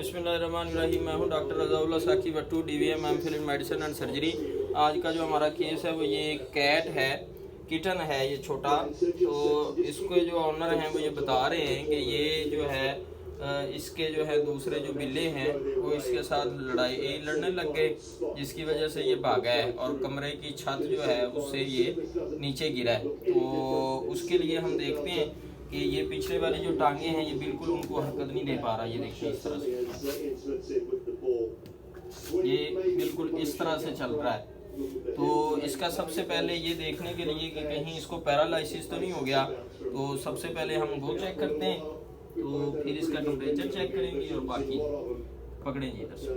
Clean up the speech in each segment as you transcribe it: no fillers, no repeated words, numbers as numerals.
बिस्मिल्लाहिर्रहमानिर्रहीम। मैं हूं डॉक्टर रज़ाउल्लाह साकी Bhattu, DVM MPhil in medicine and surgery. आज का जो हमारा केस है वो ये एक कैट है, किटन है ये छोटा। तो इसके जो ऑनर हैं वो ये बता रहे हैं कि ये जो है इसके जो है दूसरे जो बिल्ले हैं वो इसके साथ लड़ने लग गए, जिसकी वजह से ये भागा है और कमरे की छत जो है उससे ये नीचे गिरा है। तो उसके लिए हम देखते हैं कि ये पिछले वाली जो टांगे हैं ये बिल्कुल उनको हरकत नहीं दे पा रहा। ये देखिए इस तरह से, ये बिल्कुल इस तरह से चल रहा है। तो इसका सबसे पहले ये देखने के लिए कि कहीं इसको पैरालिसिस तो नहीं हो गया, तो सबसे पहले हम वो चेक करते हैं। तो फिर इसका टेम्परेचर चेक करेंगे और बाकी पकड़ेंगे इधर से।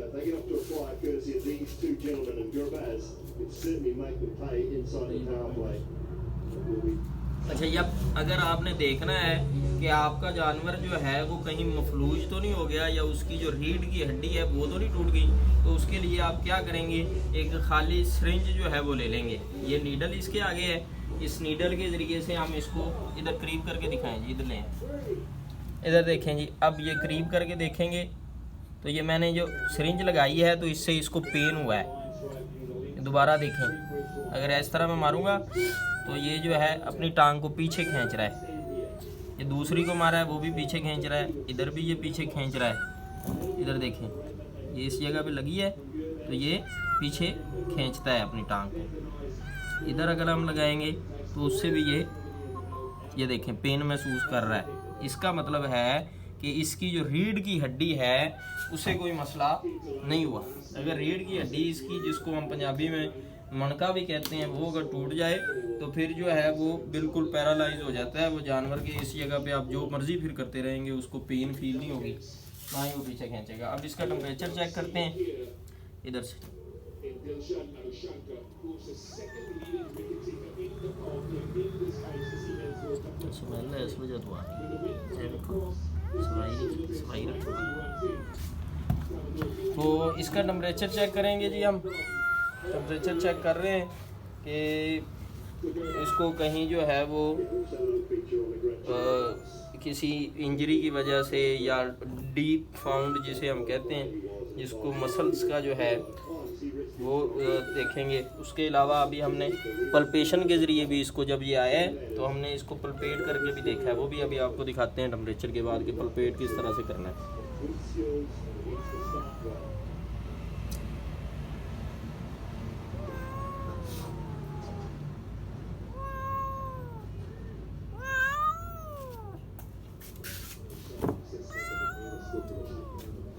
अच्छा, ये अगर आपने देखना है कि आपका जानवर जो है वो कहीं मफलूज तो नहीं हो गया या उसकी जो रीढ़ की हड्डी है वो तो नहीं टूट गई, तो उसके लिए आप क्या करेंगे, एक खाली सिरिंज जो है वो ले लेंगे। ये नीडल इसके आगे है, इस नीडल के ज़रिए से हम इसको इधर करीब करके दिखाएं जी। इधर लें, इधर देखें जी। अब ये करीब करके देखेंगे तो ये मैंने जो सिरिंज लगाई है तो इससे इसको पेन हुआ है। दोबारा देखें, अगर इस तरह मैं मारूंगा तो ये जो है अपनी टांग को पीछे खींच रहा है। ये दूसरी को मारा है वो भी पीछे खींच रहा है, इधर भी ये पीछे खींच रहा है। इधर देखें, ये इस जगह पे लगी है तो ये पीछे खींचता है अपनी टांग को। इधर अगर हम लगाएंगे तो उससे भी ये देखें पेन महसूस कर रहा है। इसका मतलब है कि इसकी जो रीढ़ की हड्डी है उसे कोई मसला नहीं हुआ। अगर रीढ़ की हड्डी इसकी, जिसको हम पंजाबी में मनका भी कहते हैं, वो अगर टूट जाए तो फिर जो है वो बिल्कुल पैरालाइज हो जाता है वो जानवर के। इस जगह पे आप जो मर्जी फिर करते रहेंगे उसको पेन फील नहीं होगी, ना ही वो पीछे खींचेगा। अब इसका टेम्परेचर चेक करते हैं इधर से। स्मेल है इस वजह तो आ रही है। तो इसका टेम्परेचर चेक करेंगे जी। हम टेम्परेचर चेक कर रहे हैं कि इसको कहीं जो है वो किसी इंजरी की वजह से या डीप फाउंड जिसे हम कहते हैं, जिसको मसल्स का जो है वो देखेंगे। उसके अलावा अभी हमने पल्पेशन के ज़रिए भी इसको, जब ये आया है तो हमने इसको पल्पेट करके भी देखा है, वो भी अभी आपको दिखाते हैं टेम्परेचर के बाद कि पल्पेट किस तरह से करना है।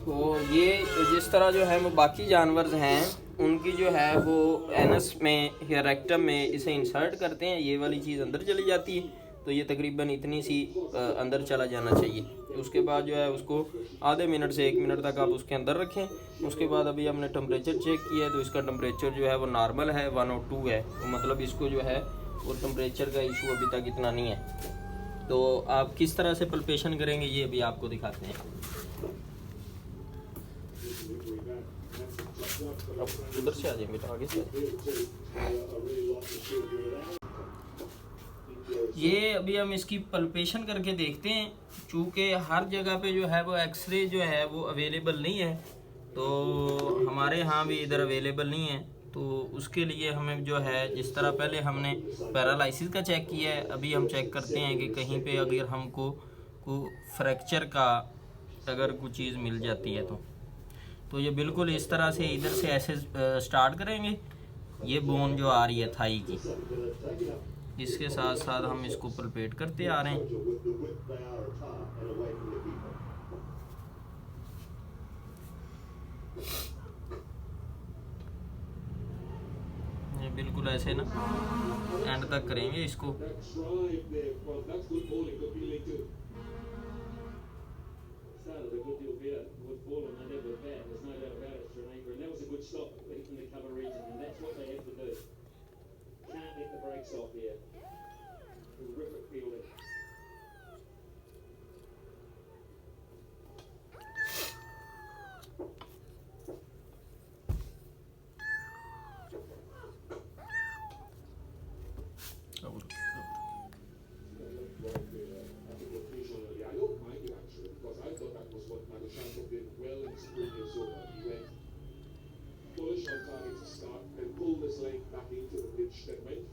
तो ये जिस तरह जो है वो बाकी जानवर हैं उनकी जो है वो एनस में या रेक्टम में इसे इंसर्ट करते हैं, ये वाली चीज़ अंदर चली जाती है। तो ये तकरीबन इतनी सी अंदर चला जाना चाहिए। उसके बाद जो है उसको आधे मिनट से 1 मिनट तक आप उसके अंदर रखें। उसके बाद अभी हमने टेम्परेचर चेक किया है तो इसका टेम्परेचर जो है वो नॉर्मल है, 102 है। तो मतलब इसको जो है वो टेम्परेचर का इशू अभी तक इतना नहीं है। तो आप किस तरह से पल्पेशन करेंगे ये अभी आपको दिखाते हैं। उधर से आ जाएंगे तो आगे से ये अभी हम इसकी पल्पेशन करके देखते हैं। चूँकि हर जगह पे जो है वो एक्सरे जो है वो अवेलेबल नहीं है, तो हमारे यहाँ भी इधर अवेलेबल नहीं है। तो उसके लिए हमें जो है, जिस तरह पहले हमने पैरालिसिस का चेक किया है, अभी हम चेक करते हैं कि कहीं पे अगर हमको फ्रैक्चर का अगर कुछ चीज़ मिल जाती है तो ये बिल्कुल इस तरह से इधर से ऐसे स्टार्ट करेंगे। ये बोन जो आ रही है थाई की, इसके साथ साथ हम इसको पल्पेट करते आ रहे हैं। ये बिल्कुल ऐसे ना एंड तक करेंगे इसको।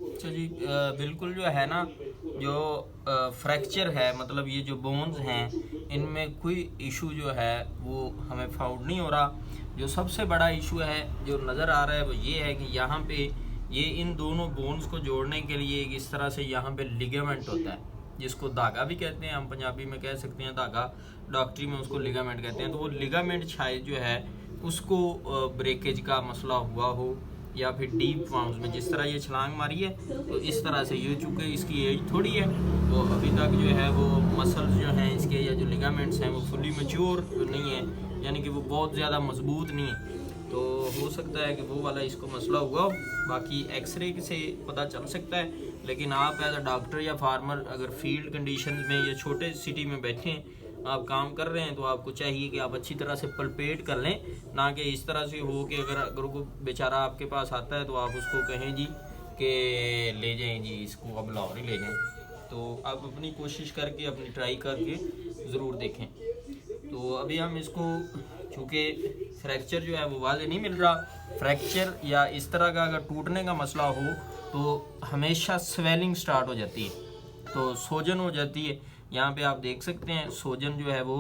अच्छा जी, बिल्कुल जो है ना, जो फ्रैक्चर है, मतलब ये जो बोन्स हैं इनमें कोई इशू जो है वो हमें फाउंड नहीं हो रहा। जो सबसे बड़ा इशू है जो नज़र आ रहा है वो ये है कि यहाँ पे ये इन दोनों बोन्स को जोड़ने के लिए इस तरह से यहाँ पे लिगामेंट होता है, जिसको धागा भी कहते हैं, हम पंजाबी में कह सकते हैं धागा, डॉक्टरी में उसको लिगामेंट कहते हैं। तो वो लिगामेंट शायद जो है उसको ब्रेकेज का मसला हुआ हो, या फिर डीप फाउंड्स में जिस तरह ये छलांग मारी है तो इस तरह से ये, चूँकि इसकी एज थोड़ी है तो अभी तक जो है वो मसल्स जो हैं इसके या जो लिगामेंट्स हैं वो फुली मैच्योर नहीं है, यानी कि वो बहुत ज़्यादा मजबूत नहीं है। तो हो सकता है कि वो वाला इसको मसला हुआ हो, बाकी एक्सरे से पता चल सकता है। लेकिन आप एज अ डॉक्टर या फार्मर अगर फील्ड कंडीशन में या छोटे सिटी में बैठे हैं, आप काम कर रहे हैं, तो आपको चाहिए कि आप अच्छी तरह से पलपेट कर लें, ना कि इस तरह से हो कि अगर को बेचारा आपके पास आता है तो आप उसको कहें जी कि ले जाएं जी इसको, अब लाहौर ही ले जाएं। तो आप अपनी कोशिश करके, अपनी ट्राई करके ज़रूर देखें। तो अभी हम इसको, चूँकि फ्रैक्चर जो है वो वाज़ेह नहीं मिल रहा, फ्रैक्चर या इस तरह का अगर टूटने का मसला हो तो हमेशा स्वेलिंग स्टार्ट हो जाती है, तो सोजन हो जाती है। यहाँ पे आप देख सकते हैं सोजन जो है वो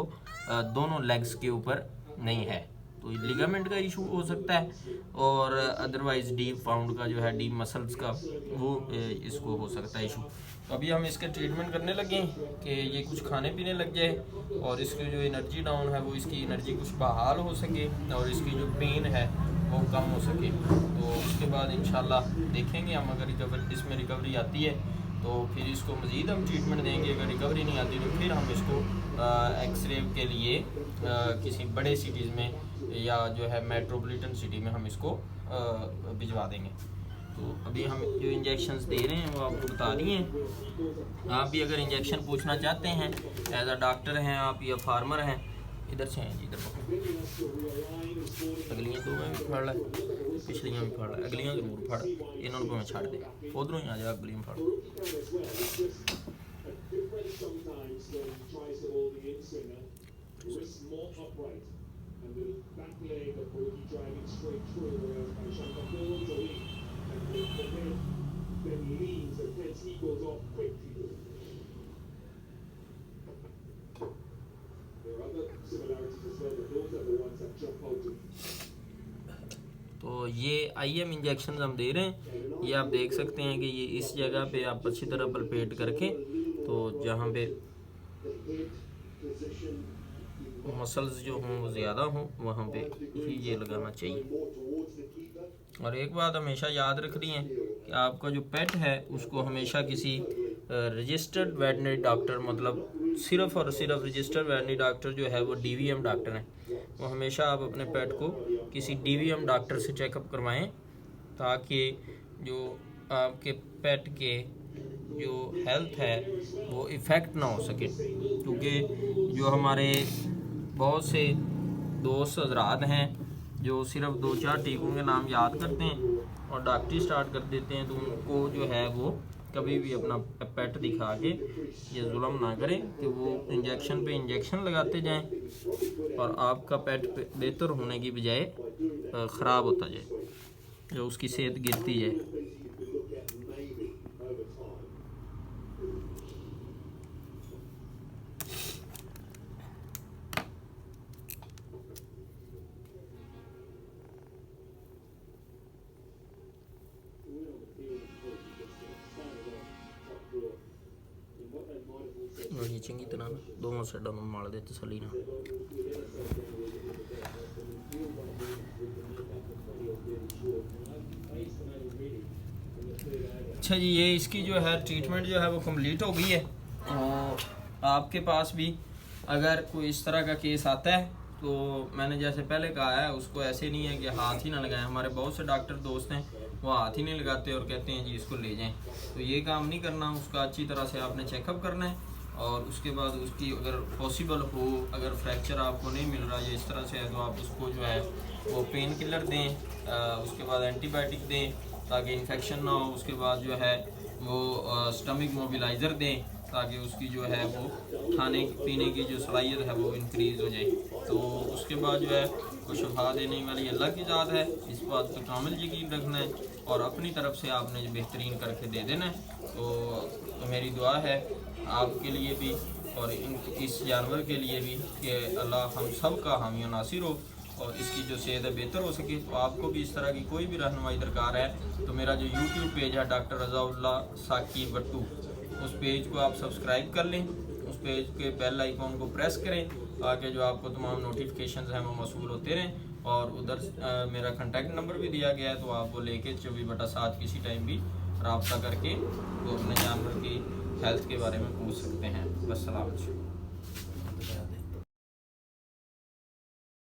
दोनों लेग्स के ऊपर नहीं है, तो लिगामेंट का इशू हो सकता है, और अदरवाइज़ डीप फाउंड का जो है, डीप मसल्स का, वो इसको हो सकता है इशू। तो अभी हम इसके ट्रीटमेंट करने लगे कि ये कुछ खाने पीने लग जाए और इसकी जो एनर्जी डाउन है वो इसकी एनर्जी कुछ बहाल हो सके और इसकी जो पेन है वो कम हो सके। तो उसके बाद इंशाल्लाह देखेंगे हम, अगर इसमें रिकवरी आती है तो फिर इसको मज़ीद हम ट्रीटमेंट देंगे, अगर रिकवरी नहीं आती तो फिर हम इसको एक्सरे के लिए किसी बड़े सिटीज़ में या जो है मेट्रोपॉलिटन सिटी में हम इसको भिजवा देंगे। तो अभी हम जो इंजेक्शंस दे रहे हैं वो आपको बता रही हैं। आप भी अगर इंजेक्शन पूछना चाहते हैं, एज अ डॉक्टर हैं आप या फार्मर हैं, इधर से हैं जी, इधर अगलियाँ दो में भी फड़ ला, पिछलियाँ भी फड़ ला, अगलियाँ जरूर फड़, इन्होंने को मैं छड़ दे, उधरों ही आ जा, अगलियाँ फड़। तो ये IM इंजेक्शन हम दे रहे हैं, ये आप देख सकते हैं कि ये इस जगह पे आप अच्छी तरह पलपेट करके, तो जहाँ पे मसल्स जो हों वो ज़्यादा हों वहाँ पे ही ये लगाना चाहिए। और एक बात हमेशा याद रखनी है कि आपका जो पेट है उसको हमेशा किसी रजिस्टर्ड वेटनरी डॉक्टर, मतलब सिर्फ़ और सिर्फ रजिस्टर्ड वेटनरी डॉक्टर जो है वो DVM डॉक्टर हैं, वो हमेशा आप अपने पेट को किसी DVM डॉक्टर से चेकअप करवाएं, ताकि जो आपके पेट के जो हेल्थ है वो इफ़ेक्ट ना हो सके। क्योंकि जो हमारे बहुत से दोस्त हजरात हैं जो सिर्फ 2-4 टीकों के नाम याद करते हैं और डॉक्टरी स्टार्ट कर देते हैं, तो उनको जो है वो कभी भी अपना पेट दिखा के ये जुल्म ना करें कि वो इंजेक्शन पे इंजेक्शन लगाते जाएं और आपका पेट बेहतर होने की बजाय ख़राब होता जाए, जो उसकी सेहत गिरती जाए। चंगी तरह दोनों साइडों में माल दे तसली ना। अच्छा जी, ये इसकी जो है ट्रीटमेंट जो है वो कंप्लीट हो गई है। और आपके पास भी अगर कोई इस तरह का केस आता है तो मैंने जैसे पहले कहा है, उसको ऐसे नहीं है कि हाथ ही ना लगाएं। हमारे बहुत से डॉक्टर दोस्त हैं वो हाथ ही नहीं लगाते और कहते हैं जी इसको ले जाएं, तो ये काम नहीं करना। उसका अच्छी तरह से आपने चेकअप करना है और उसके बाद उसकी अगर पॉसिबल हो, अगर फ्रैक्चर आपको नहीं मिल रहा या इस तरह से है, तो आप उसको जो है वो पेन किलर दें, उसके बाद एंटीबायोटिक दें ताकि इन्फेक्शन ना हो। उसके बाद जो है वो स्टमक मोबिलाइज़र दें ताकि उसकी जो है वो खाने पीने की जो सलाहियत है वो इंक्रीज़ हो जाए। तो उसके बाद जो है वो शफा देने वाली अल्लाह की ज़ात है, इस बात पर कामिल यकीन रखना है और अपनी तरफ से आपने जो बेहतरीन करके दे देना है। तो मेरी दुआ है आपके लिए भी और इस जानवर के लिए भी कि अल्लाह हम सब का हामी और नासिर हो और इसकी जो सेहत है बेहतर हो सके। तो आपको भी इस तरह की कोई भी रहनुमाई दरकार है तो मेरा जो यूट्यूब पेज है डॉक्टर रज़ाउल्लाह साकी भट्टू, उस पेज को आप सब्सक्राइब कर लें, उस पेज के बेल आइकॉन को प्रेस करें ताकि जो आपको तमाम नोटिफिकेशंस हैं वो मौसूल होते रहें। और उधर मेरा कॉन्टैक्ट नंबर भी दिया गया है, तो आप वो लेके 24/7 किसी टाइम भी रब्ता करके तो अपने जानवर की हेल्थ के बारे में पूछ सकते हैं। बस सलाम।